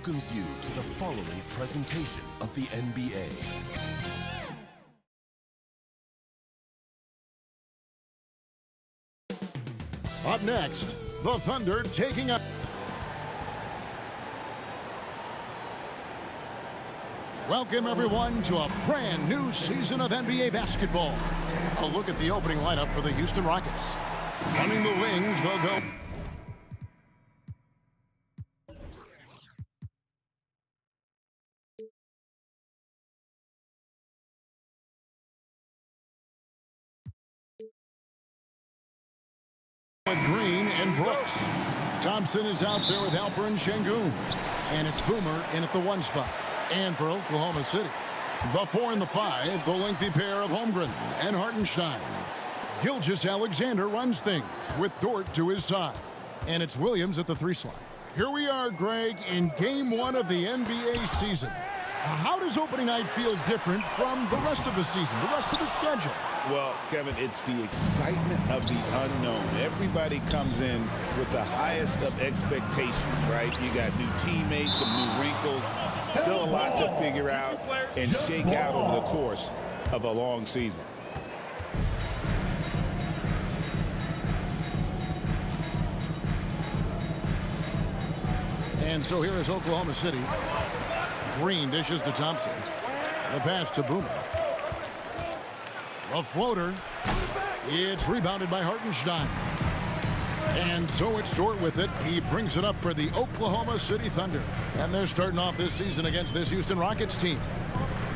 welcomes you to the following presentation of the NBA. Up next, the Thunder taking up. Welcome, everyone, to a brand new season of NBA basketball. A look at the opening lineup for the Houston Rockets. Running the wings, they'll go. With Green and Brooks. Thompson is out there with Alper and Şengün. And it's Boomer in at the 1 spot. And for Oklahoma City, the 4 and the 5, the lengthy pair of Holmgren and Hartenstein. Gilgeous-Alexander runs things with Dort to his side. And it's Williams at the 3 slot. Here we are, Greg, in Game 1 of the NBA season. How does opening night feel different from the rest of the season, the rest of the schedule? Well, Kevin, it's the excitement of the unknown. Everybody comes in with the highest of expectations, right? You got new teammates, some new wrinkles, still a lot to figure out and shake out over the course of a long season. And so here is Oklahoma City. Green dishes to Thompson. The pass to Boomer. A floater. It's rebounded by Hartenstein. And so it's Dort with it. He brings it up for the Oklahoma City Thunder. And they're starting off this season against this Houston Rockets team.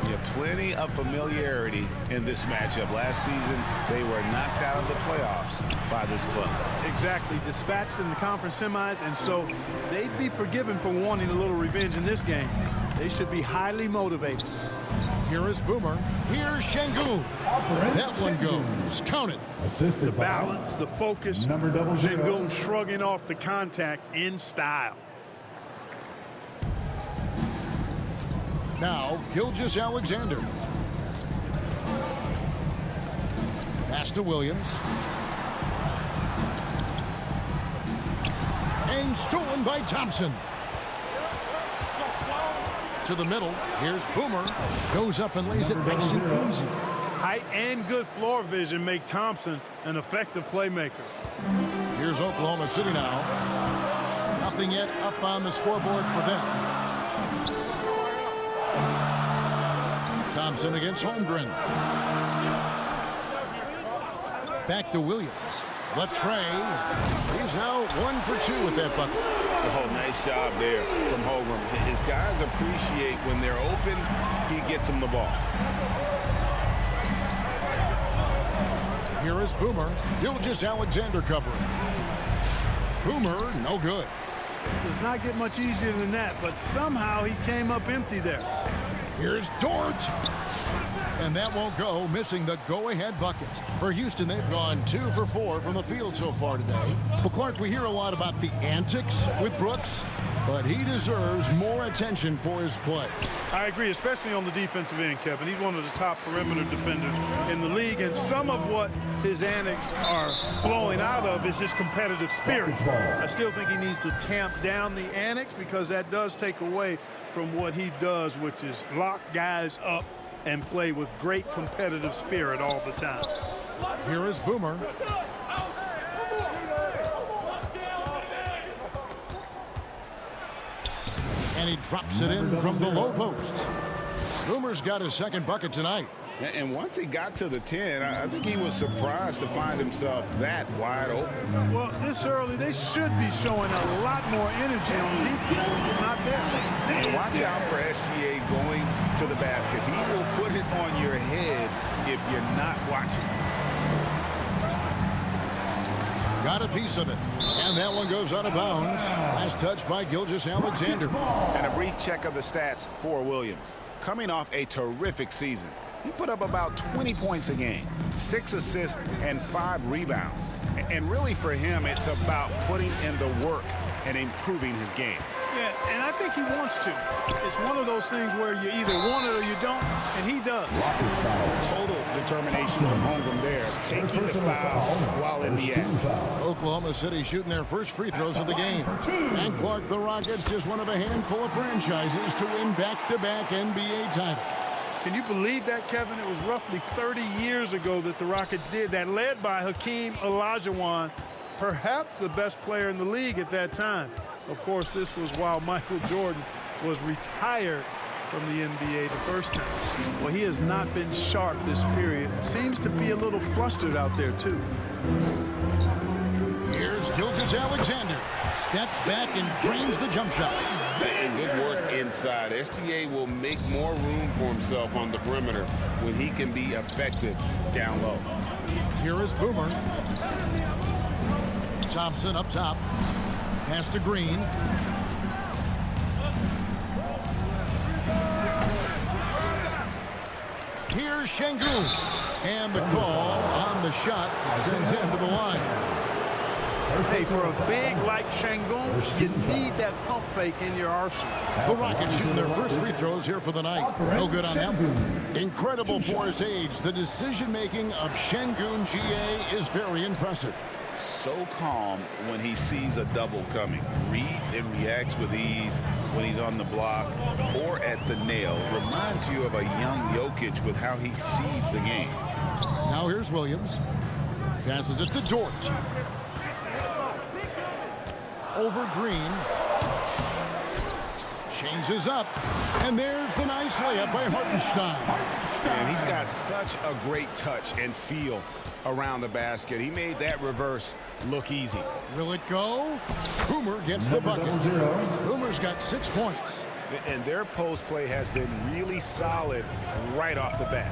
Yeah, plenty of familiarity in this matchup. Last season, they were knocked out of the playoffs by this club. Exactly. Dispatched in the conference semis, and so they'd be forgiven for wanting a little revenge in this game. They should be highly motivated. Here is Boomer. Here's Şengün. That one goes. Count it. The balance, the focus. Şengün shrugging off the contact in style. Now, Gilgeous-Alexander. Pass to Williams. And stolen by Thompson. To the middle. Here's Boomer. Goes up and lays it nice and easy. Height and good floor vision make Thompson an effective playmaker. Here's Oklahoma City now. Nothing yet up on the scoreboard for them. Thompson against Holmgren. Back to Williams. Latrey. He's now 1 for 2 with that bucket. Oh, nice job there from Holmgren. His guys appreciate when they're open, he gets them the ball. Here is Boomer. Gilgeous-Alexander covering. Boomer, no good. Does not get much easier than that, but somehow he came up empty there. Here's Dort. And that won't go, missing the go-ahead bucket. For Houston, they've gone 2 for 4 from the field so far today. But Clark, we hear a lot about the antics with Brooks, but he deserves more attention for his play. I agree, especially on the defensive end, Kevin. He's one of the top perimeter defenders in the league, and some of what his antics are flowing out of is his competitive spirit. I still think he needs to tamp down the antics because that does take away from what he does, which is lock guys up and play with great competitive spirit all the time. Here is Boomer. And he drops it in from the low post. Boomer's got his second bucket tonight. And once he got to the 10, I think he was surprised to find himself that wide open. Well, this early, they should be showing a lot more energy on defense. It's not there. And watch out for SGA going to the basket. He will put it on your head if you're not watching. Got a piece of it. And that one goes out of bounds. Last touch by Gilgeous-Alexander. And a brief check of the stats for Williams. Coming off a terrific season, he put up about 20 points a game, 6 assists, and 5 rebounds. And really for him, it's about putting in the work and improving his game. Yeah, And I think he wants to. It's one of those things where you either want it or you don't, and he does. Total determination from Holmgren there, taking the foul while in the act. Oklahoma City shooting their first free throws of the game. And Clark, the Rockets, just one of a handful of franchises to win back-to-back NBA titles. Can you believe that, Kevin? It was roughly 30 years ago that the Rockets did that, led by Hakeem Olajuwon, perhaps the best player in the league at that time. Of course, this was while Michael Jordan was retired from the NBA the first time. Well, he has not been sharp this period. Seems to be a little flustered out there, too. Here's Gilgeous-Alexander. Steps back and drains the jump shot. And good work inside. SGA will make more room for himself on the perimeter when he can be effective down low. Here is Boomer. Thompson up top. Pass to Green. Here's Şengün. And the call on the shot sends him to the line. Hey, for a big like Şengün, you need that pump fake in your arsenal. The Rockets shooting their first free throws here for the night. No good on them. Incredible for his age. The decision-making of Şengün GA is very impressive. So calm when he sees a double coming. Reads and reacts with ease when he's on the block or at the nail. Reminds you of a young Jokic with how he sees the game. Now here's Williams. Passes it to Dort. Over Green. Changes up. And there's the nice layup by Hartenstein. And he's got such a great touch and feel around the basket. He made that reverse look easy. Will it go? Boomer gets the bucket. Boomer's got 6 points. And their post play has been really solid right off the bat.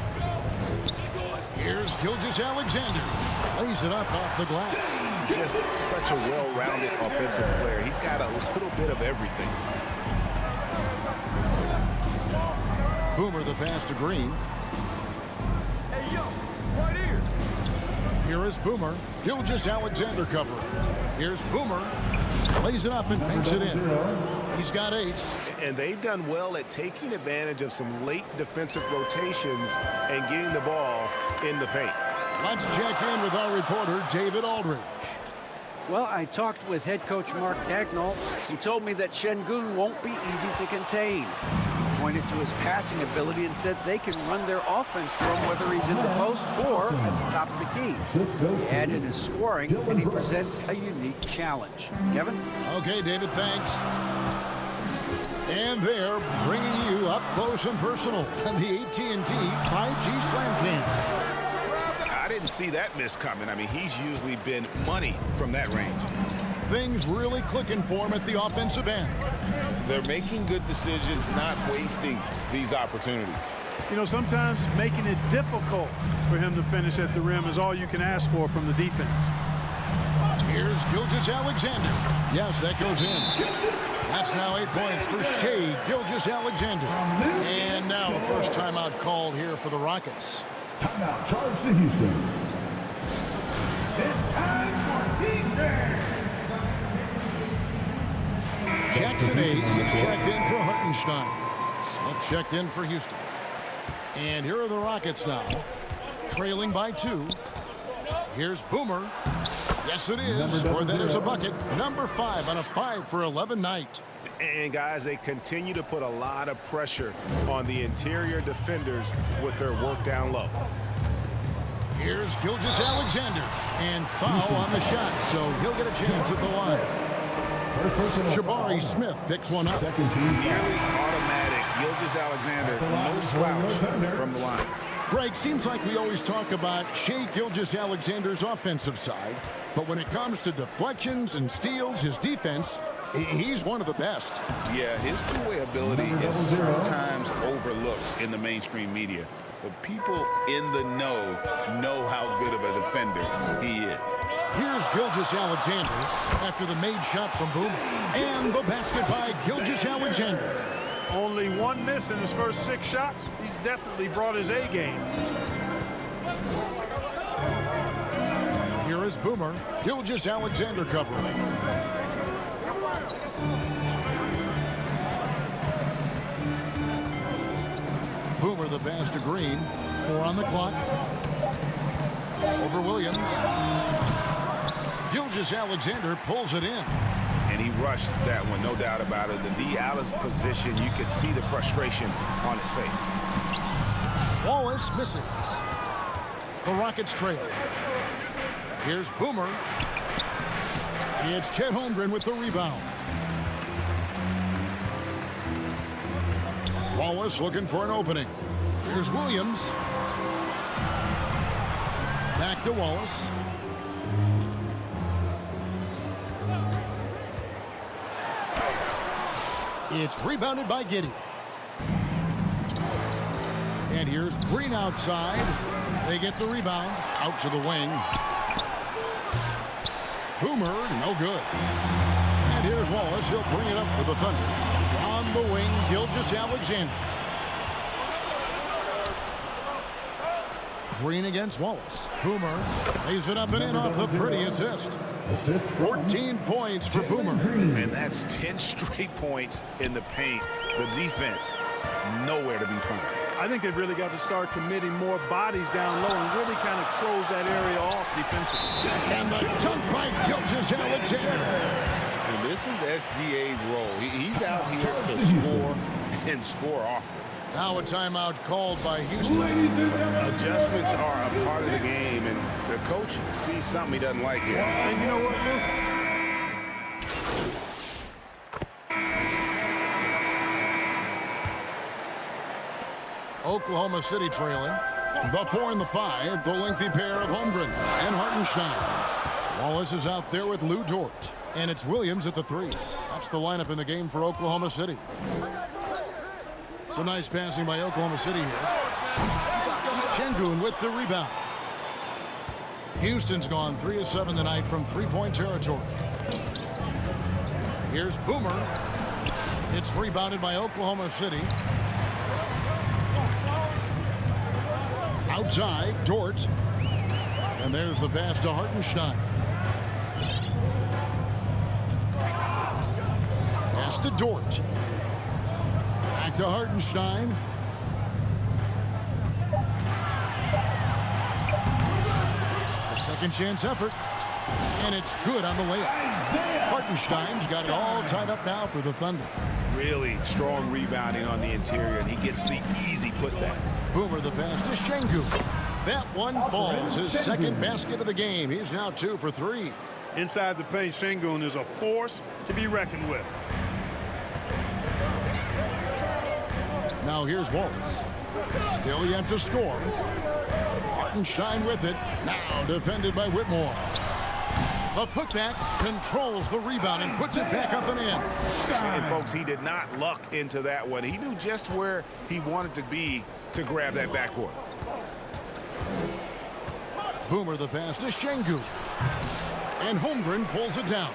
Here's Gilgeous-Alexander. Lays it up off the glass. Just such a well-rounded offensive player. He's got a little bit of everything. Boomer the pass to Green. Hey, yo, right here. Here is Boomer. Gilgeous-Alexander cover. Here's Boomer. Lays it up and banks it in. He's got 8. And they've done well at taking advantage of some late defensive rotations and getting the ball in the paint. Let's check in with our reporter, David Aldridge. Well, I talked with head coach Mark Dagnall. He told me that Şengün won't be easy to contain. He pointed to his passing ability and said they can run their offense through him whether he's in the post or at the top of the key. He added his scoring, and he presents a unique challenge. Kevin? Okay, David, thanks. And they're bringing you up close and personal on the AT&T 5G Slam King. I didn't see that miss coming. I mean, he's usually been money from that range. Things really clicking for him at the offensive end. They're making good decisions, not wasting these opportunities. You know, sometimes making it difficult for him to finish at the rim is all you can ask for from the defense. Here's Gilgeous-Alexander. Yes, that goes in. That's now 8 points for Shai Gilgeous-Alexander. And now a first timeout called here for the Rockets. Timeout charge to Houston. It's time for team dance. Jackson Hayes is checked in for Hartenstein. Smith checked in for Houston. And here are the Rockets now, trailing by 2. Here's Boomer. Yes, it is, or that is a bucket. Number 5 on a 5-for-11 night. And, guys, they continue to put a lot of pressure on the interior defenders with their work down low. Here's Gilgeous-Alexander. And foul on the shot, so he'll get a chance at the line. Jabari Smith picks one up. Nearly automatic. Gilgeous-Alexander, no slouch from the line. Greg, seems like we always talk about Shai Gilgeous-Alexander's offensive side, but when it comes to deflections and steals, his defense, he's one of the best. Yeah, his two-way ability is sometimes overlooked in the mainstream media, but people in the know how good of a defender he is. Here's Gilgeous-Alexander after the made shot from Boomer. And the basket by Gilgeous-Alexander. Only one miss in his first 6 shots. He's definitely brought his A game. Here is Boomer. Gilgeous-Alexander covering. Boomer the pass to Green. 4 on the clock. Over Williams. Gilgeous-Alexander pulls it in. And he rushed that one, no doubt about it. The D out of position, you could see the frustration on his face. Wallace misses. The Rockets trail. Here's Boomer. It's Chet Holmgren with the rebound. Wallace looking for an opening. Here's Williams. Back to Wallace. It's rebounded by Giddey. And here's Green outside. They get the rebound. Out to the wing. Boomer, no good. And here's Wallace. He'll bring it up for the Thunder. On the wing, Gilgeous-Alexander. Green against Wallace. Boomer lays it up and in off the pretty assist. 14 points for Boomer. And that's 10 straight points in the paint. The defense, nowhere to be found. I think they've really got to start committing more bodies down low and really kind of close that area off defensively. And the dunk by Gilgeous-Alexander. And this is SGA's role. He's out here to score and score often. Now a timeout called by Houston. Adjustments are a part of the game, and the coach sees something he doesn't like here. And you know what, listen. Oklahoma City trailing. The 4 and the 5, the lengthy pair of Holmgren and Hartenstein. Wallace is out there with Lou Dort. And it's Williams at the 3. That's the lineup in the game for Oklahoma City. Some nice passing by Oklahoma City here. Şengün with the rebound. Houston's gone 3 of 7 tonight from three-point territory. Here's Boomer. It's rebounded by Oklahoma City. Outside, Dort. And there's the pass to Hartenstein. Pass to Dort. Back to Hartenstein. A second chance effort. And it's good on the layup. Hartenstein's got it all tied up now for the Thunder. Really strong rebounding on the interior, and he gets the easy putback. Boomer the pass to Şengün. That one falls. His second basket of the game. He's now 2 for 3. Inside the paint, Şengün is a force to be reckoned with. Now here's Wallace. Still yet to score. Hartenstein with it. Now defended by Whitmore. The putback controls the rebound and puts it back up and in. And folks, he did not luck into that one. He knew just where he wanted to be to grab that backboard. Boomer the pass to Şengün. And Holmgren pulls it down.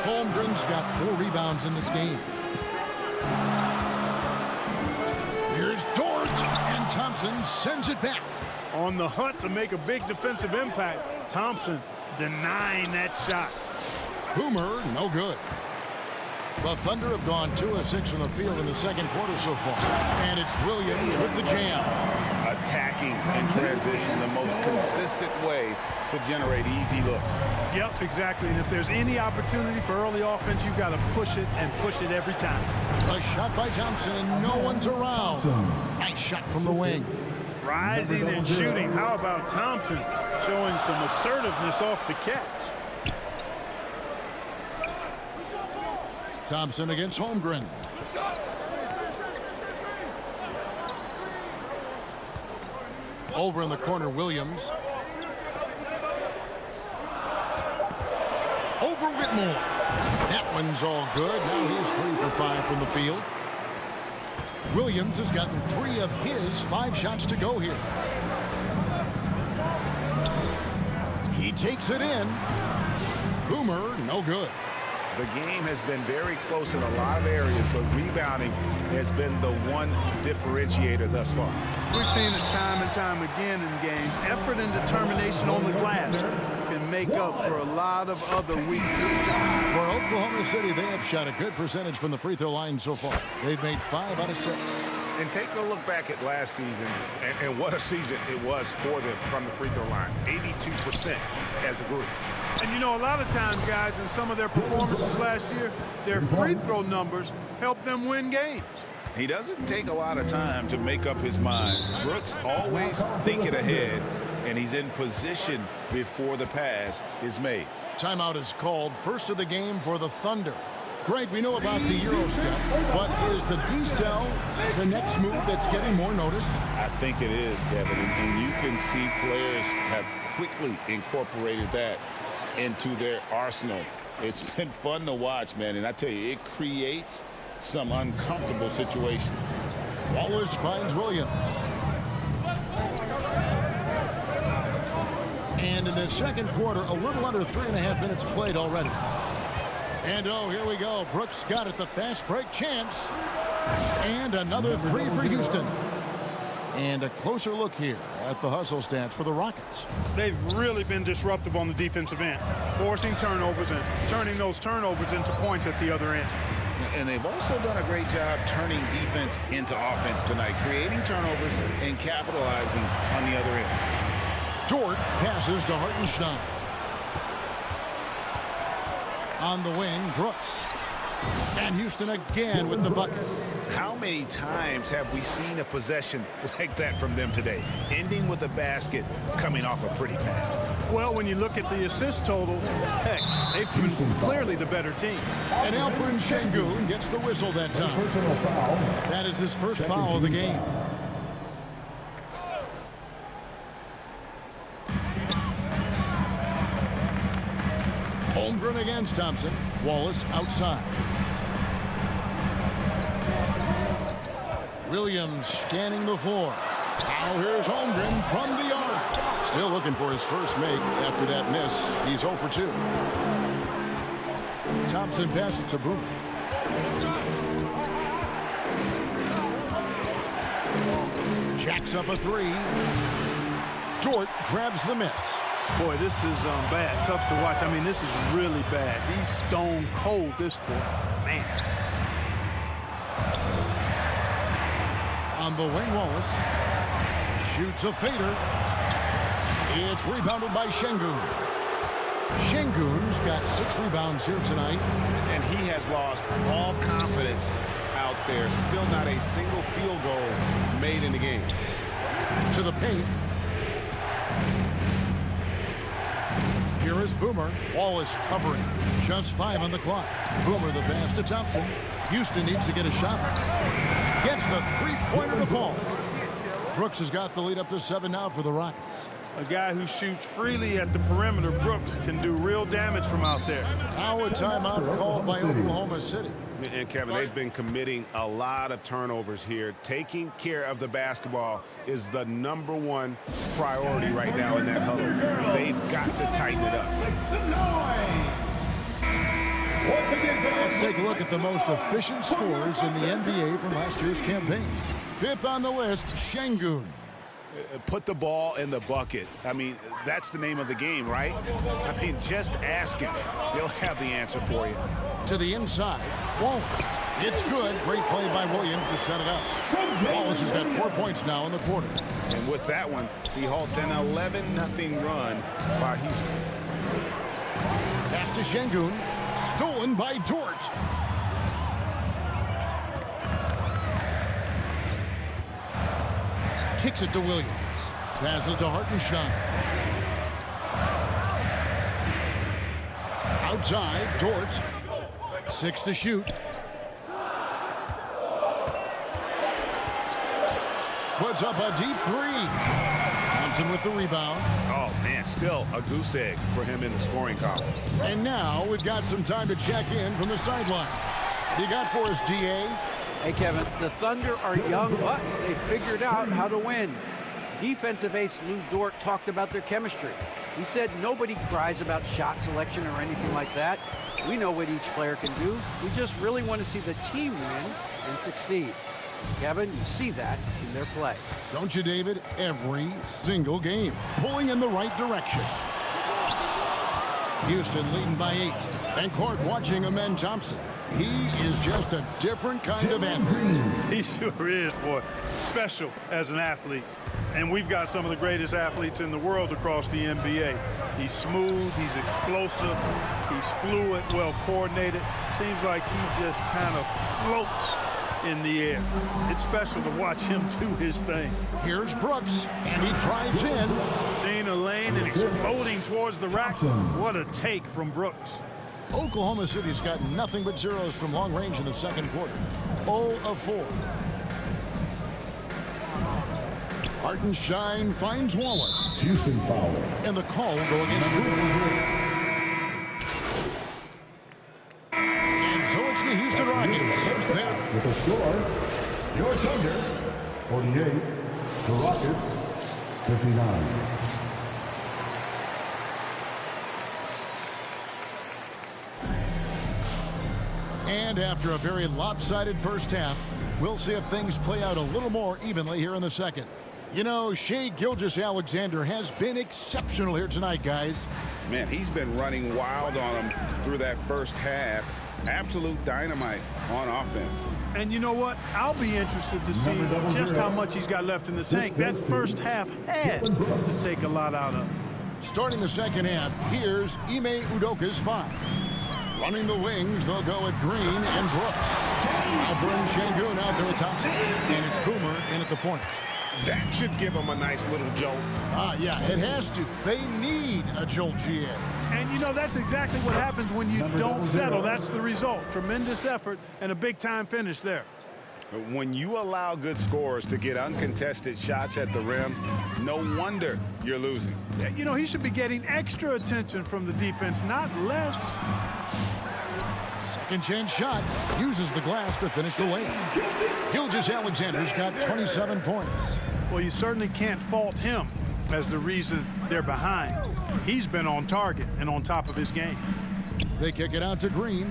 Holmgren's got 4 rebounds in this game. Here's Dort, and Thompson sends it back. On the hunt to make a big defensive impact, Thompson denying that shot. Boomer, no good. The Thunder have gone 2 of 6 from the field in the second quarter so far. And it's Williams with the jam. Attacking in transition, the most consistent way to generate easy looks. Yep, exactly. And if there's any opportunity for early offense, you've got to push it and push it every time. A shot by Thompson, and no one's around. Nice shot from the wing. Rising and shooting. How about Thompson showing some assertiveness off the catch? Thompson against Holmgren. Over in the corner, Williams. Over Whitmore. That one's all good. Now he's 3 for 5 from the field. Williams has gotten 3 of his 5 shots to go here. He takes it in. Boomer, no good. The game has been very close in a lot of areas, but rebounding has been the one differentiator thus far. We've seen it time and time again in games. Effort and determination on the glass can make up for a lot of other weaknesses. For Oklahoma City, they have shot a good percentage from the free throw line so far. They've made 5 out of 6. And take a look back at last season, and what a season it was for them from the free throw line. 82% as a group. And you know, a lot of times, guys, in some of their performances last year, their free throw numbers helped them win games. He doesn't take a lot of time to make up his mind. Brooks always thinking ahead, and he's in position before the pass is made. Timeout is called. First of the game for the Thunder. Greg, we know about the Euro step, but is the D-cell the next move that's getting more notice? I think it is, Kevin, and you can see players have quickly incorporated that into their arsenal. It's been fun to watch, man, and I tell you, it creates some uncomfortable situations. Wallace finds Williams. And in the second quarter, a little under 3.5 minutes played already. And oh, here we go. Brooks got it, the fast break chance. And another three for Houston. And a closer look here at the hustle stats for the Rockets. They've really been disruptive on the defensive end, forcing turnovers and turning those turnovers into points at the other end. And they've also done a great job turning defense into offense tonight, creating turnovers and capitalizing on the other end. Dort passes to Hartenstein. On the wing, Brooks. And Houston again with the bucket. How many times have we seen a possession like that from them today, ending with a basket coming off a pretty pass? Well, when you look at the assist total, heck, they've been clearly the better team. And Alperen Şengün gets the whistle that time. Personal foul. That is his first foul of the game. Holmgren against Thompson. Wallace outside. Williams scanning the floor. Now here's Holmgren from the arc. Still looking for his first make after that miss. He's 0 for 2. Thompson passes to Boomer. Jacks up a three. Dort grabs the miss. Boy, this is bad. Tough to watch. I mean, this is really bad. He's stone cold, this boy. Man. On the wing, Wallace shoots a fader. It's rebounded by Şengün. Şengün's got 6 rebounds here tonight. And he has lost all confidence out there. Still not a single field goal made in the game. To the paint. Here is Boomer. Wallace covering. Just 5 on the clock. Boomer the pass to Thompson. Houston needs to get a shot. Gets the three-pointer to fall. Brooks has got the lead up to 7 now for the Rockets. A guy who shoots freely at the perimeter, Brooks, can do real damage from out there. Now a timeout called by Oklahoma City. And Kevin, they've been committing a lot of turnovers here. Taking care of the basketball is the #1 priority right now in that huddle. They've got to tighten it up. Let's take a look at the most efficient scorers in the NBA from last year's campaign. 5th on the list, Şengün. Put the ball in the bucket. I mean, that's the name of the game, right? I mean, just ask him. He'll have the answer for you. To the inside, Wallace. It's good. Great play by Williams to set it up. Wallace has got 4 points now in the quarter. And with that one, he halts an 11-0 run by Houston. Pass to Şengün. Stolen by Dort. Kicks it to Williams. Passes to Hartenstein. Outside, Dort. 6 to shoot. Puts up a deep 3. Thompson with the rebound. Oh, man, still a goose egg for him in the scoring column. And now we've got some time to check in from the sideline. You got for us, DA? Hey, Kevin, the Thunder are young, but they figured out how to win. Defensive ace Lou Dort talked about their chemistry. He said nobody cries about shot selection or anything like that. We know what each player can do. We just really want to see the team win and succeed. Kevin, you see that in their play. Don't you, David? Every single game. Pulling in the right direction. Houston leading by 8. And court watching Amen Thompson. He is just a different kind of athlete. He sure is, boy. Special as an athlete. And we've got some of the greatest athletes in the world across the NBA. He's smooth, he's explosive, he's fluid, well coordinated. Seems like he just kind of floats in the air. It's special to watch him do his thing. Here's Brooks, and he drives in. Seeing a lane and exploding towards the rack. What a take from Brooks. Oklahoma City's got nothing but zeros from long range in the second quarter. 0 of 4. Hartenstein finds Wallace. Houston foul. And the call will go against Boomer. And so it's the Houston Rockets. With a score, your Thunder 48, the Rockets 59. And after a very lopsided first half, we'll see if things play out a little more evenly here in the second. You know, Shai Gilgeous-Alexander has been exceptional here tonight, guys. Man, he's been running wild on him through that first half. Absolute dynamite on offense. And you know what? I'll be interested to see just how much he's got left in the tank. That first half had to take a lot out of him. Starting the second half, here's Ime Udoka's 5. Running the wings, they'll go with Green and Brooks. Alperen Şengün out there with Thompson. And it's Boomer in at the point. That should give him a nice little jolt. Yeah, it has to. They need a jolt, GA. And, you know, that's exactly what happens when you don't settle. That's the result. Tremendous effort and a big-time finish there. When you allow good scorers to get uncontested shots at the rim, no wonder you're losing. You know, he should be getting extra attention from the defense, not less. Second chance shot. Uses the glass to finish the lane. Gilgeous-Alexander's got 27 points. Well, you certainly can't fault him as the reason they're behind. He's been on target and on top of his game. They kick it out to Green.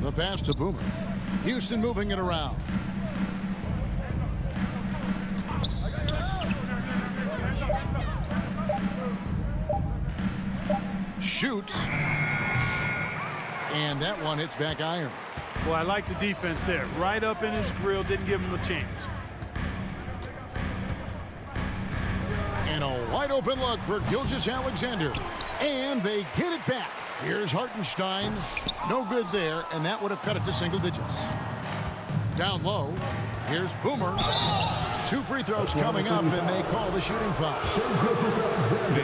The pass to Boomer. Houston moving it around. Shoots. And that one hits back iron. Well, I like the defense there. Right up in his grill, didn't give him a chance. And a wide open look for Gilgeous-Alexander. And they get it back. Here's Hartenstein. No good there, and that would have cut it to single digits. Down low. Here's Boomer. 2 free throws coming up, and they call the shooting foul.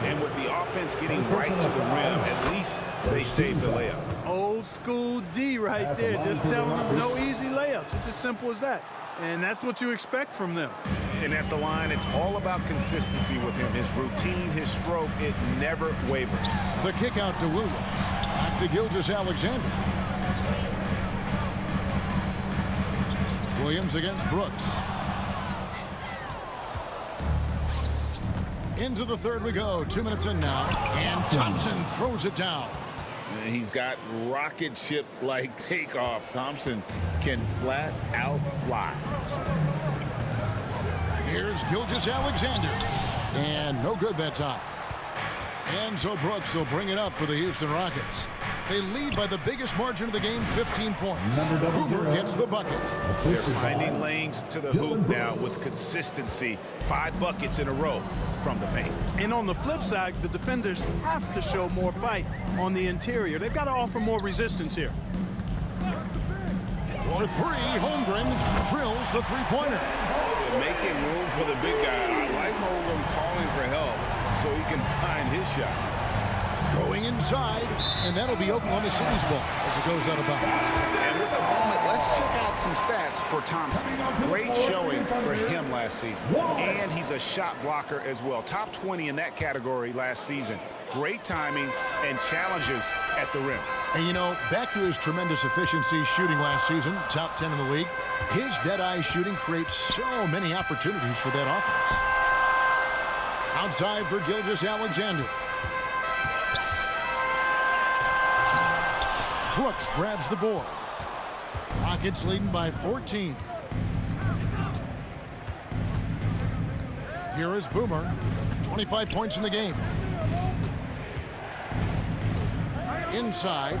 And with the offense getting right to the rim, at least they saved the layup. Old school D right there. Just telling them no easy layups. It's as simple as that. And that's what you expect from them. And at the line, it's all about consistency with him. His routine, his stroke, it never wavers. The kick out to Williams. Back to Gilgeous-Alexander. Williams against Brooks. Into the third we go. 2 minutes in now. And Thompson throws it down. He's got rocket ship-like takeoff. Thompson can flat out fly. Here's Gilgeous-Alexander. And no good that time. And so Brooks will bring it up for the Houston Rockets. They lead by the biggest margin of the game, 15 points. Boomer gets the bucket. They're finding lanes to the hoop now with consistency. 5 buckets in a row from the paint. And on the flip side, the defenders have to show more fight on the interior. They've got to offer more resistance here. For 3, Holmgren drills the three-pointer. Making room for the big guy. I like Holmgren calling for help so he can find his shot. Going inside, and that'll be Oklahoma City's ball as it goes out of bounds. And with the moment, let's check out some stats for Thompson. Great showing for him last season. And he's a shot blocker as well. Top 20 in that category last season. Great timing and challenges at the rim. And you know, back to his tremendous efficiency shooting last season, top 10 in the league, his dead-eye shooting creates so many opportunities for that offense. Outside for Gilgeous-Alexander. Brooks grabs the board. Rockets leading by 14. Here is Boomer. 25 points in the game. inside.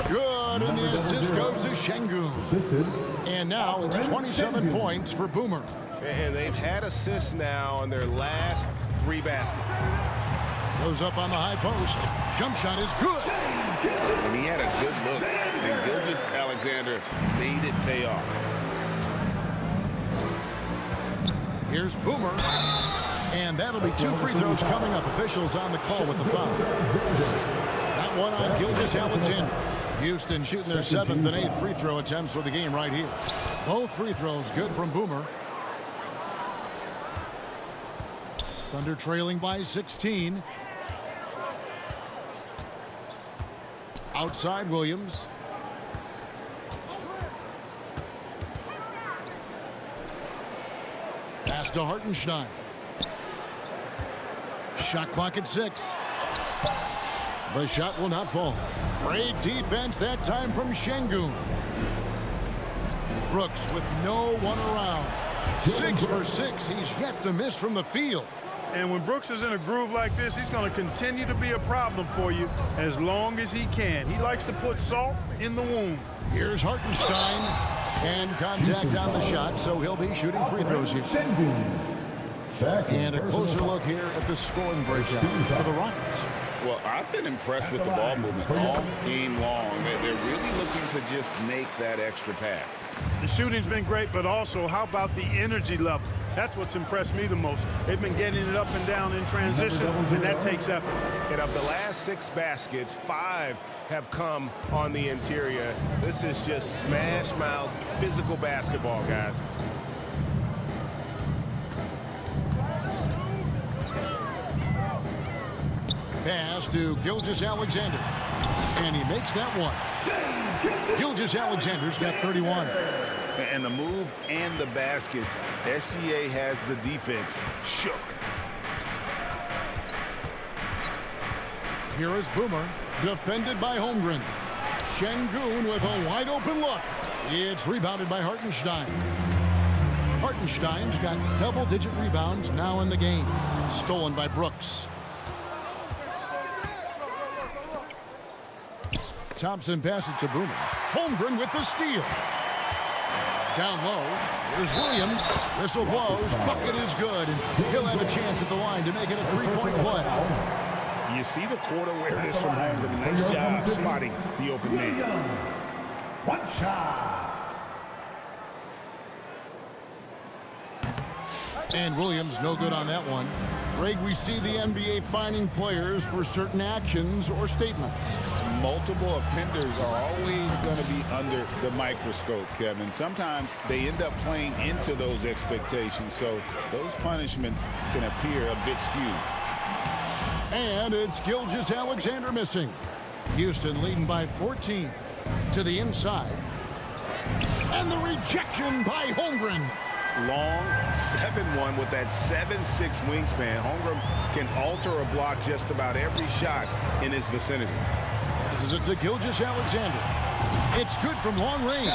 Good, and the assist goes to Şengün. Assisted. And now it's 27 points for Boomer. And they've had assists now on their last 3 baskets. Goes up on the high post. Jump shot is good. And he had a good look. And Gilgeous-Alexander made it pay off. Here's Boomer. And that'll be 2 free throws coming up. Officials on the call with the foul. That one on Gilgeous-Alexander. Houston shooting their 7th and 8th free throw attempts for the game right here. Both free throws good from Boomer. Thunder trailing by 16. Outside Williams. Pass to Hartenstein. Shot clock at 6. The shot will not fall. Great defense that time from Şengün. Brooks with no one around. 6 for 6. He's yet to miss from the field. And when Brooks is in a groove like this, he's going to continue to be a problem for you as long as he can. He likes to put salt in the wound. Here's Hartenstein. And contact on the shot, so he'll be shooting free throws here. And a closer look here at the scoring breakdown for the Rockets. Well, I've been impressed with the ball movement all game long. They're really looking to just make that extra pass. The shooting's been great, but also how about the energy level? That's what's impressed me the most. They've been getting it up and down in transition, and that takes effort. And of the last 6 baskets, 5 have come on the interior. This is just smash mouth, physical basketball, guys. Pass to Gilgeous-Alexander. And he makes that one. Gilgeous-Alexander's got 31. And the move and the basket, SGA has the defense shook. Here is Boomer, defended by Holmgren. Şengün with a wide open look. It's rebounded by Hartenstein. Hartenstein's got double-digit rebounds now in the game. Stolen by Brooks. Thompson passes to Boomer. Holmgren with the steal. Down low, here's Williams. Whistle blows, bucket is good, and he'll have a chance at the line to make it a 3-point play. You see the court awareness from Holmgren. Nice job spotting the open man. One shot. And Williams no good on that one. Greg, we see the NBA fining players for certain actions or statements. Multiple offenders are always going to be under the microscope, Kevin. Sometimes they end up playing into those expectations, so those punishments can appear a bit skewed. And it's Gilgeous-Alexander missing. Houston leading by 14 to the inside. And the rejection by Holmgren. Long 7-1 with that 7'6" wingspan. Holmgren can alter a block just about every shot in his vicinity. This is it to Gilgeous-Alexander. It's good from long range.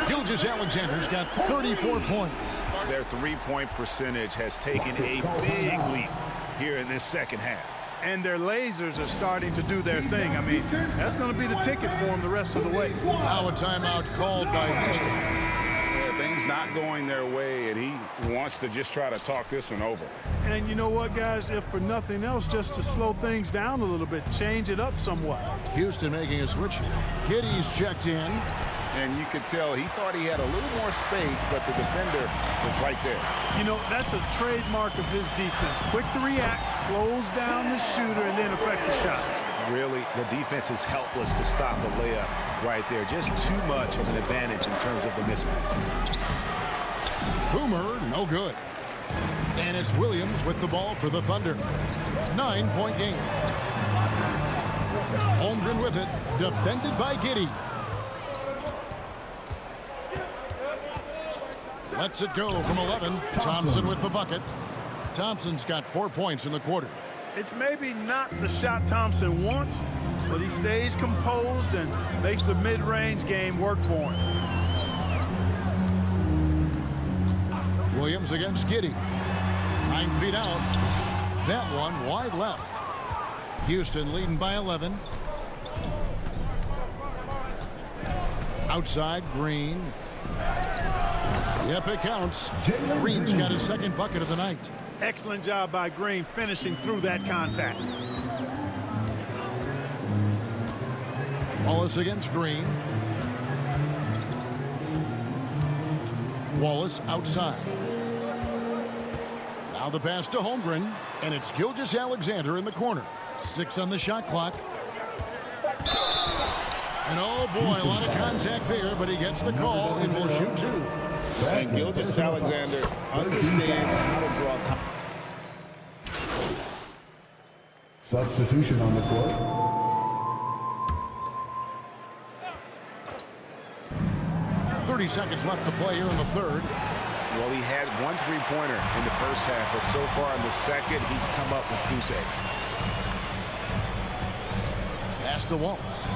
Gilgeous-Alexander's got 34 points. Their three-point percentage has taken a big leap here in this second half. And their lasers are starting to do their thing. I mean, that's going to be the ticket for them the rest of the way. Now a timeout called by Houston. Things not going their way, and he wants to just try to talk this one over. And you know what, guys? If for nothing else, just to slow things down a little bit, change it up somewhat. Houston making a switch here. Giddy's checked in. And you could tell he thought he had a little more space, but the defender was right there. You know, that's a trademark of his defense. Quick to react, close down the shooter, and then affect the shot. Really, the defense is helpless to stop a layup right there. Just too much of an advantage in terms of the mismatch. Boomer, no good. And it's Williams with the ball for the Thunder. 9-point game. Holmgren with it, defended by Giddey. Lets it go from 11. Thompson with the bucket. Thompson's got 4 points in the quarter. It's maybe not the shot Thompson wants, but he stays composed and makes the mid-range game work for him. Williams against Giddey. 9 feet out. That one wide left. Houston leading by 11. Outside, Green. Yep, it counts. Green's got his second bucket of the night. Excellent job by Green finishing through that contact. Wallace against Green. Wallace outside. Now the pass to Holmgren, and it's Gilgeous-Alexander in the corner. 6 on the shot clock. And oh boy, a lot of contact there, but he gets the call and will shoot 2. And Gilgeous-Alexander understands how to draw. Substitution on the court. Seconds left to play here in the third. Well, he had 1 3-pointer in the first half, but so far in the second, he's come up with goose eggs. Pass to Wallace.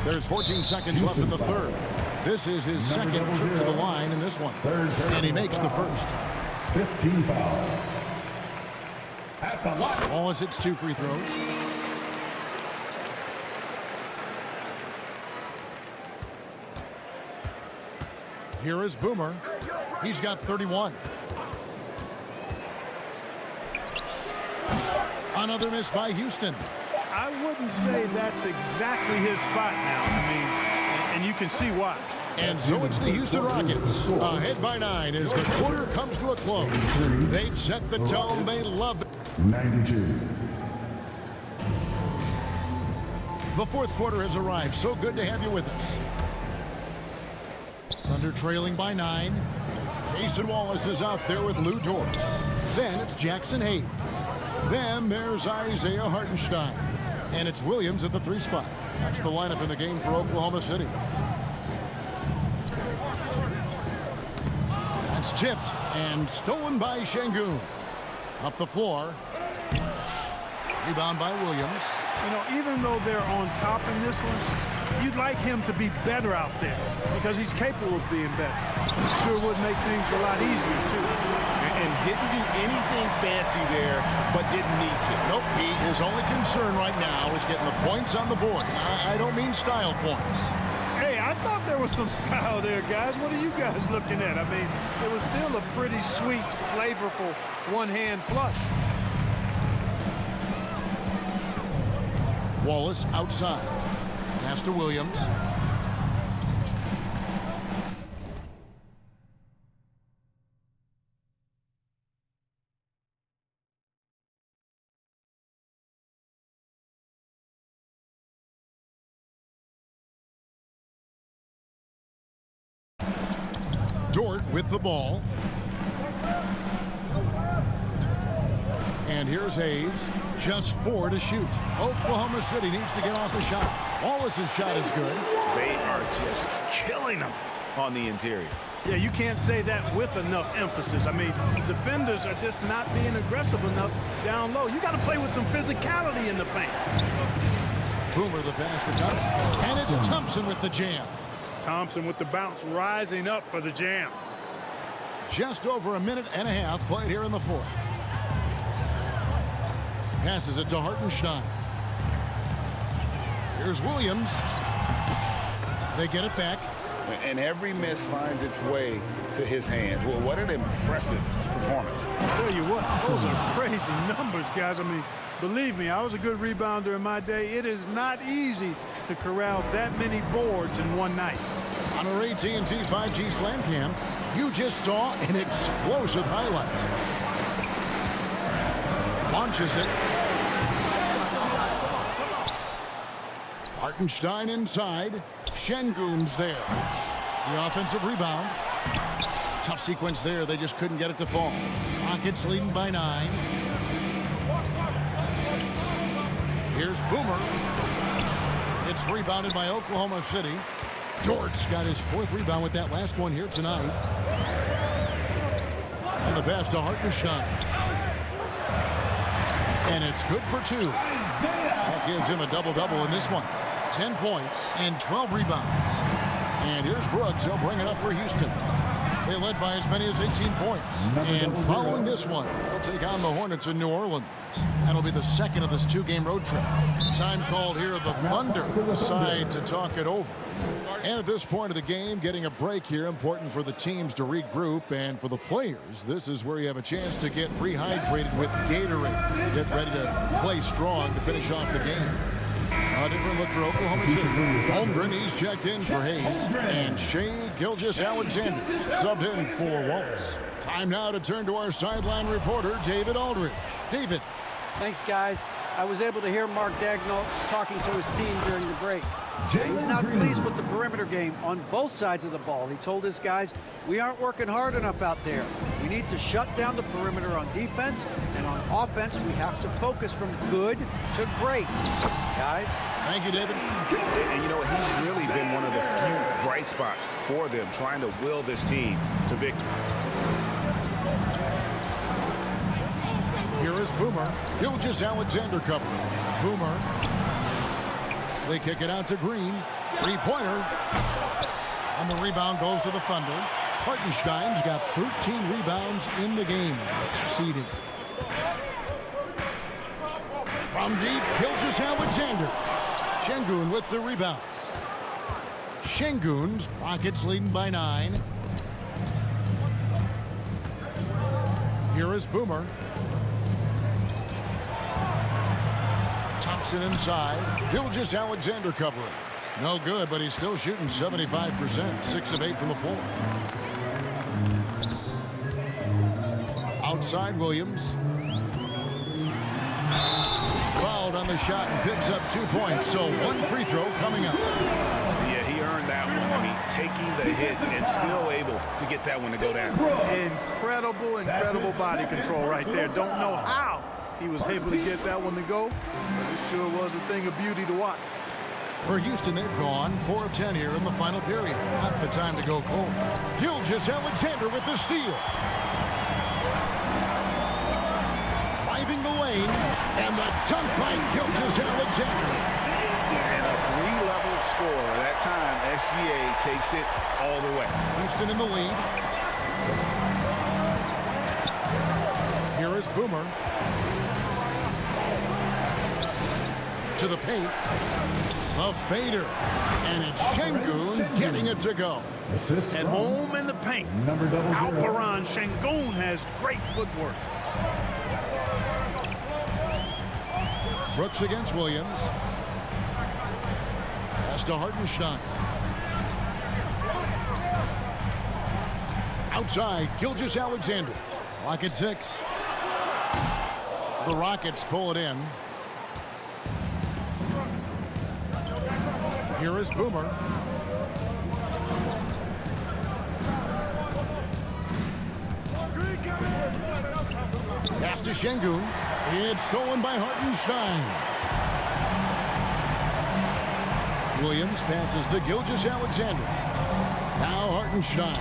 There's 14 seconds left in the third. This is his second trip to the line in this one. And he makes the first. 15 foul. At the line. Wallace hits 2 free throws. Here is Boomer. He's got 31. Another miss by Houston. I wouldn't say that's exactly his spot now. I mean, and you can see why. And so it's the Houston Rockets ahead by 9 as the quarter comes to a close. They've set the tone. They love it. 92. The fourth quarter has arrived. So good to have you with us. Thunder trailing by 9. Mason Wallace is out there with Lou Dort. Then it's Jackson Hayes. Then there's Isaiah Hartenstein. And it's Williams at the 3 spot. That's the lineup in the game for Oklahoma City. That's tipped and stolen by Şengün. Up the floor. Rebound by Williams. You know, even though they're on top in this one, you'd like him to be better out there because he's capable of being better. Sure would make things a lot easier, too. And didn't do anything fancy there, but didn't need to. Nope, his only concern right now is getting the points on the board. I don't mean style points. Hey, I thought there was some style there, guys. What are you guys looking at? I mean, it was still a pretty sweet, flavorful one-hand flush. Wallace outside. Pass to Williams. Dort with the ball. And here's Hayes. Just 4 to shoot. Oklahoma City needs to get off a shot. Wallace's shot is good. They are just killing them on the interior. Yeah, you can't say that with enough emphasis. I mean, defenders are just not being aggressive enough down low. You got to play with some physicality in the paint. Boomer the pass to Thompson. And it's Thompson with the jam. Thompson with the bounce, rising up for the jam. Just over a minute and a half played here in the fourth. Passes it to Hartenstein. Here's Williams. They get it back. And every miss finds its way to his hands. Well, what an impressive performance. I'll tell you what, those are crazy numbers, guys. I mean, believe me, I was a good rebounder in my day. It is not easy to corral that many boards in one night. On our AT&T 5G Slam Cam, you just saw an explosive highlight. Launches it. Hartenstein inside. Şengün's there. The offensive rebound. Tough sequence there. They just couldn't get it to fall. Rockets leading by 9. Here's Boomer. It's rebounded by Oklahoma City. Dort's got his 4th rebound with that last one here tonight. And the pass to Hartenstein. And it's good for 2. That gives him a double-double in this one. 10 points and 12 rebounds. And here's Brooks. He'll bring it up for Houston. They led by as many as 18 points. And following this one, they'll take on the Hornets in New Orleans. That'll be the second of this two-game road trip. Time called here. The Thunder decide to talk it over. And at this point of the game, getting a break here, important for the teams to regroup. And for the players, this is where you have a chance to get rehydrated with Gatorade. Get ready to play strong to finish off the game. A different look for Oklahoma City. Holmgren, he's checked in for Hayes. And Shea Gilgeous-Alexander subbed in for Waltz. Time now to turn to our sideline reporter, David Aldridge. David. Thanks, guys. I was able to hear Mark Dagnall talking to his team during the break. He's not pleased with the perimeter game on both sides of the ball. He told his guys, we aren't working hard enough out there. We need to shut down the perimeter on defense, and on offense, we have to focus from good to great. Guys? Thank you, David. And you know, he's really been one of the few bright spots for them, trying to will this team to victory. Here is Boomer. Gilgeous-Alexander covering. Boomer. They kick it out to Green. Three-pointer. And the rebound goes to the Thunder. Hartenstein's got 13 rebounds in the game. Seeding. From deep, Gilgeous-Alexander. Şengün with the rebound. Şengün's Rockets leading by 9. Here is Boomer. Thompson inside. Gilgeous-Alexander covering. No good, but he's still shooting 75%. 6 of 8 from the floor. Outside Williams. Fouled on the shot and picks up 2 points. So one free throw coming up. Yeah, he earned that one. I mean, taking the hit and still able to get that one to go down. Incredible body control right there. Don't know how he was able to get that one to go, but it sure was a thing of beauty to watch. For Houston, they've gone 4 of 10 here in the final period. Not the time to go cold. Gilgeous-Alexander with the steal. Driving the lane, and the dunk by Gilgeous-Alexander. And a 3-level score. That time, SGA takes it all the way. Houston in the lead. Here is Boomer. To the paint. The fader. And it's Şengün getting it to go. At home in the paint. Alperen Şengün has great footwork. Brooks against Williams. Pass to Hartenstein. Outside, Gilgeous-Alexander. Clock at 6. The Rockets pull it in. Here is Boomer. Pass to Şengün. It's stolen by Hartenstein. Williams passes to Gilgeous-Alexander. Now Hartenstein.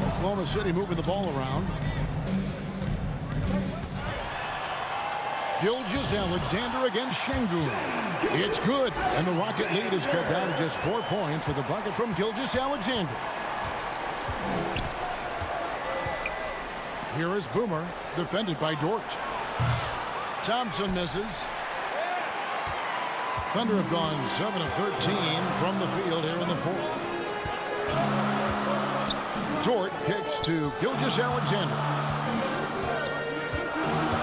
Oklahoma City moving the ball around. Gilgeous-Alexander against Şengün. It's good, and the Rocket lead is cut down to just 4 points with a bucket from Gilgeous-Alexander. Here is Boomer, defended by Dort. Thompson misses. Thunder have gone 7 of 13 from the field here in the fourth. Dort kicks to Gilgeous-Alexander.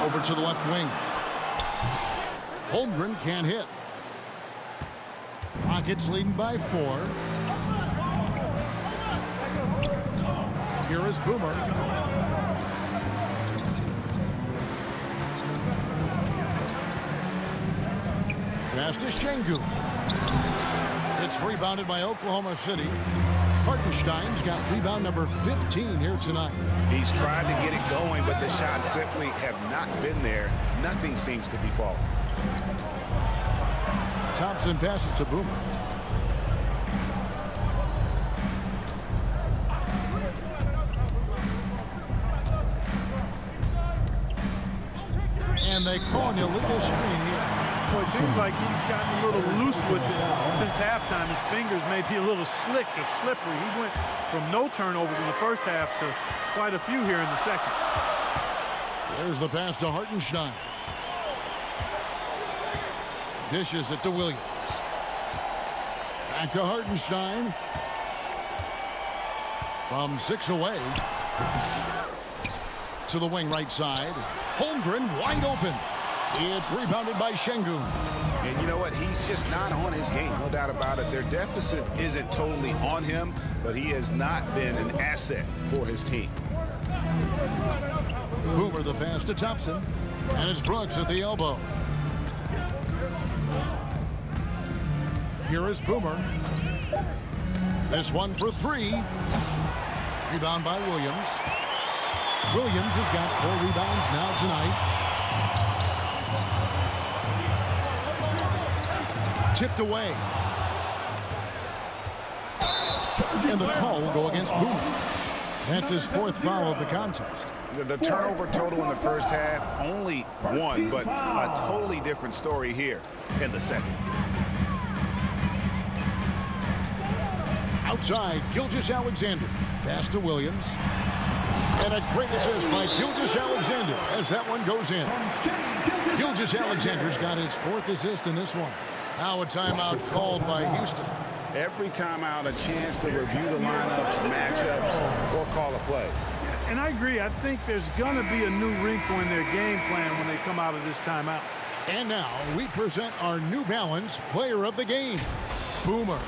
Over to the left wing. Holmgren can't hit. Rockets leading by 4. Here is Boomer. Pass to Şengün. It's rebounded by Oklahoma City. Hartenstein's got rebound number 15 here tonight. He's tried to get it going, but the shots simply have not been there. Nothing seems to be falling. Thompson passes to Boomer. And they call an illegal screen here. Well, it seems like he's gotten a little loose with it since halftime. His fingers may be a little slick or slippery. He went from no turnovers in the first half to quite a few here in the second. There's the pass to Hartenstein. Dishes it to Williams. Back to Hartenstein. From 6 away. To the wing right side. Holmgren wide open. It's rebounded by Şengün. And you know what? He's just not on his game. No doubt about it. Their deficit isn't totally on him, but he has not been an asset for his team. Boomer the pass to Thompson. And it's Brooks at the elbow. Here is Boomer. This one for 3. Rebound by Williams. Williams has got 4 rebounds now tonight. Tipped away. And the call will go against Boomer. That's his 4th foul of the contest. The turnover total in the first half, only 1, but a totally different story here in the second. Outside, Gilgeous-Alexander. Pass to Williams. And a great assist by Gilgeous-Alexander as that one goes in. Gilgeous-Alexander's got his 4th assist in this one. Now a timeout called by Houston. Every timeout, a chance to review the lineups, matchups, or call a play. And I agree. I think there's going to be a new wrinkle in their game plan when they come out of this timeout. And now we present our New Balance player of the game, Boomer.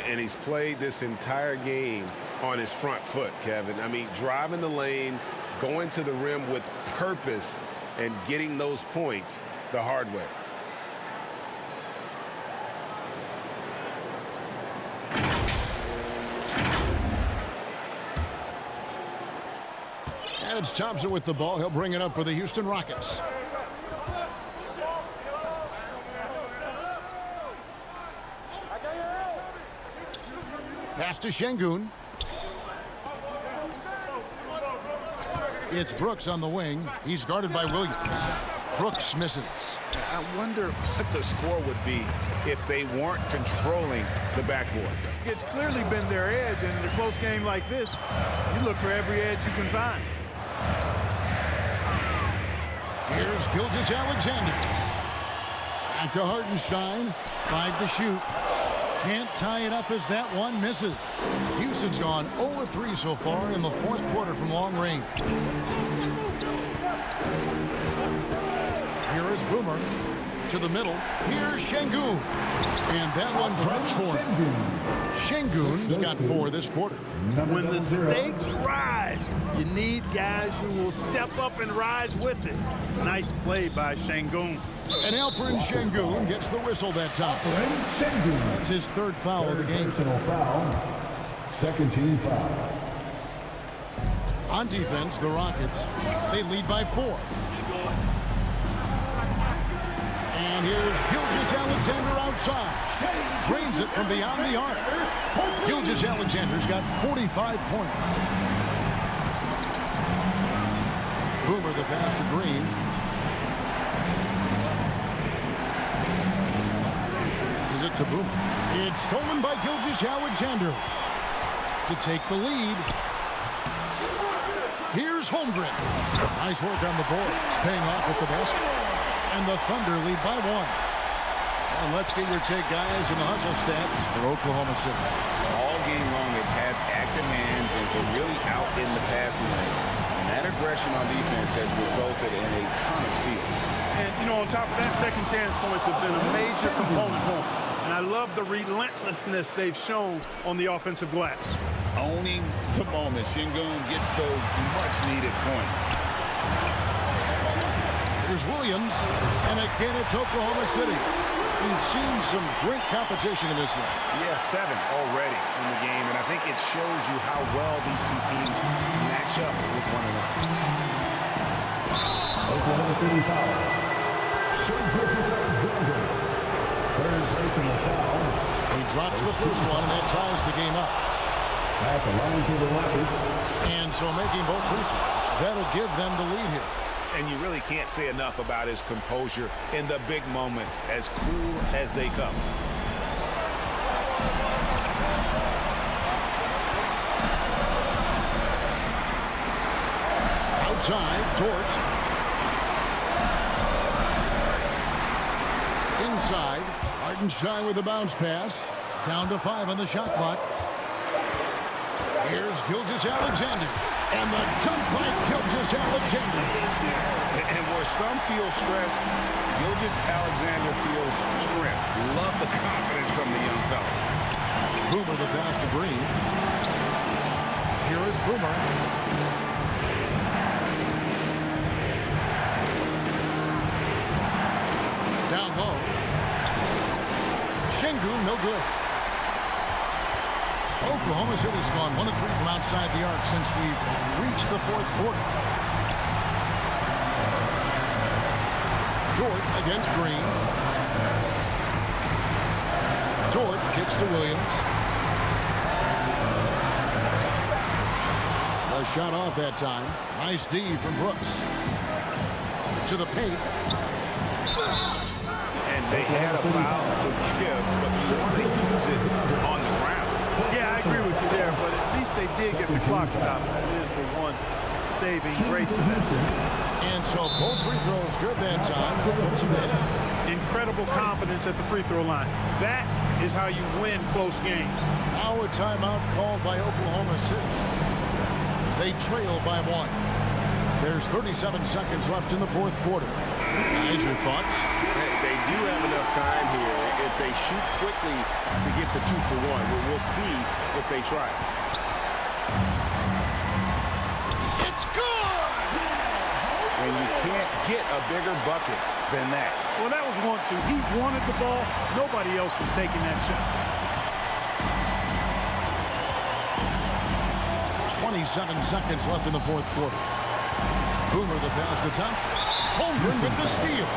And he's played this entire game on his front foot, Kevin. I mean, driving the lane, going to the rim with purpose, and getting those points the hard way. And it's Thompson with the ball. He'll bring it up for the Houston Rockets. Pass to Şengün. It's Brooks on the wing. He's guarded by Williams. Brooks misses. I wonder what the score would be if they weren't controlling the backboard. It's clearly been their edge, and in a close game like this, you look for every edge you can find. Here's Gilgeous-Alexander. Back to Hartenstein. 5 to shoot. Can't tie it up as that one misses. Houston's gone 0-3 so far in the 4th quarter from long range. Here is Boomer to the middle. Here's Şengün. And that one drops for him. Şengün's got 4 this quarter. When the stakes rise, you need guys who will step up and rise with it. Nice play by Şengün. And Alperen Şengün gets the whistle that time. That's his 3rd foul of the game. Personal foul. 2nd team foul. On defense, the Rockets, they lead by 4. And here's Gilgeous-Alexander outside. Drains it from beyond the arc. Gilgeous-Alexander's got 45 points. Boomer the pass to Green. Passes it to Boomer. It's stolen by Gilgeous-Alexander to take the lead. Here's Holmgren. Nice work on the boards, paying off with the basket. And the Thunder lead by 1. And let's get your take, guys, in the hustle stats for Oklahoma City. All game long, they've had active hands and they're really out in the passing lanes. And that aggression on defense has resulted in a ton of steals. And, you know, on top of that, second chance points have been a major component for them. And I love the relentlessness they've shown on the offensive glass. Owning the moment. Şengün gets those much-needed points. Here's Williams, and again it's Oklahoma City. We've seen some great competition in this one. Yeah, 7 already in the game, and I think it shows you how well these two teams match up with one another. Oklahoma City foul. Gilgeous-Alexander. 3rd personal foul. He drops the first one, and that ties the game up. At the line for the Rockets. And so making both free throws, that'll give them the lead here. And you really can't say enough about his composure in the big moments, as cool as they come. Outside, Dort. Inside, Hartenstein with a bounce pass. Down to 5 on the shot clock. Here's Gilgeous-Alexander. And the dunk by Gilgeous-Alexander. And where some feel stressed, Gilgeous-Alexander feels strength. Love the confidence from the young fella. Boomer the pass to Green. Here is Boomer. Down low. Şengün, no good. Oklahoma City's gone 1 of 3 from outside the arc since we've reached the fourth quarter. Dort against Green. Dort kicks to Williams. A shot off that time. Nice D from Brooks. To the paint. And they had a foul to give, but they used it on the ground. Yeah, I agree with you there, but at least they did get the clock stopped. That is the one saving grace of this. And so both free throws good that time. Incredible confidence at the free throw line. That is how you win close games. Now a timeout called by Oklahoma City. They trail by 1. There's 37 seconds left in the fourth quarter. Guys, your thoughts? They do have enough time here. If they shoot quickly to get the 2 for 1, we'll see if they try. It's good! And you can't get a bigger bucket than that. Well, that was 1-2. He wanted the ball. Nobody else was taking that shot. 27 seconds left in the fourth quarter. Boomer the pass to Thompson. Holmgren with the steal.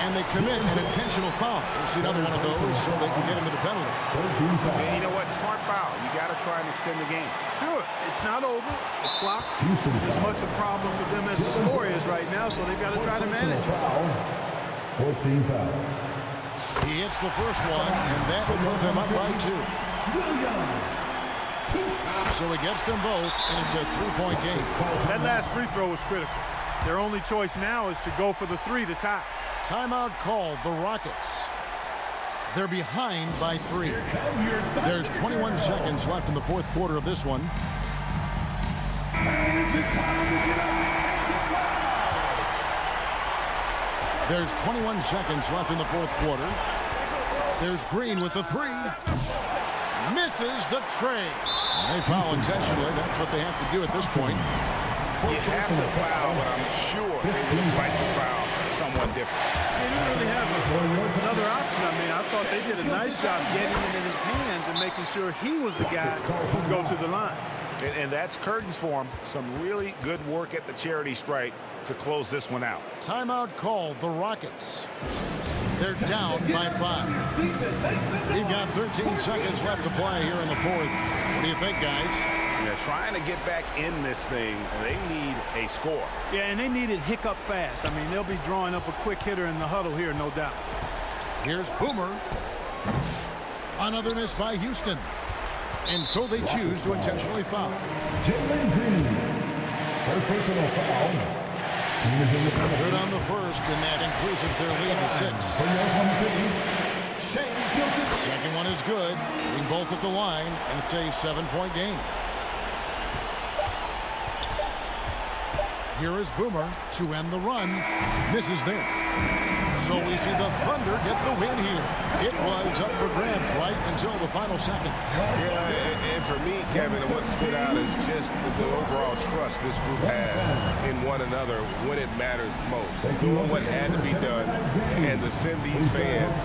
And they commit an intentional foul. We'll see another one of those so they can get into the penalty. And you know what? Smart foul. You got to try and extend the game. Sure, it's not over. The clock is as much a problem for them as the score is right now, so they've got to try to manage. 14 foul. He hits the first one, and that will put them up by 2. So he gets them both, and it's a 3-point game. That last free throw was critical. Their only choice now is to go for the 3 to tie. Timeout called, the Rockets. They're behind by 3. There's 21 seconds left in the fourth quarter of this one. There's 21 seconds left in the fourth quarter. There's Green with the 3. Misses the tray. They foul intentionally. That's what they have to do at this point. You have to foul, but I'm sure they would fight to foul someone different. They didn't really have another option. I mean, I thought they did a nice job getting it in his hands and making sure he was the guy who go to the line. And that's curtains for him. Some really good work at the charity stripe to close this one out. Timeout called, the Rockets. They're down by 5. We've got 13 seconds left to play here in the fourth. What do you think, guys? They're trying to get back in this thing. They need a score. Yeah, and they need it hiccup fast. I mean, they'll be drawing up a quick hitter in the huddle here, no doubt. Here's Boomer. Another miss by Houston. And so they choose to intentionally foul. Jalen Green. First personal foul. Team is in the penalty. Good on the first, and that increases their lead to 6. From Oklahoma City, Shane Gilgeous. Second one is good. Being both at the line, and it's a 7-point game. Here is Boomer to end the run. Misses there. So we see the Thunder get the win here. It was up for grabs right until the final seconds. Yeah, and for me, Kevin, what stood out is just the overall trust this group has in one another when it matters most. Doing what had to be done and to send these fans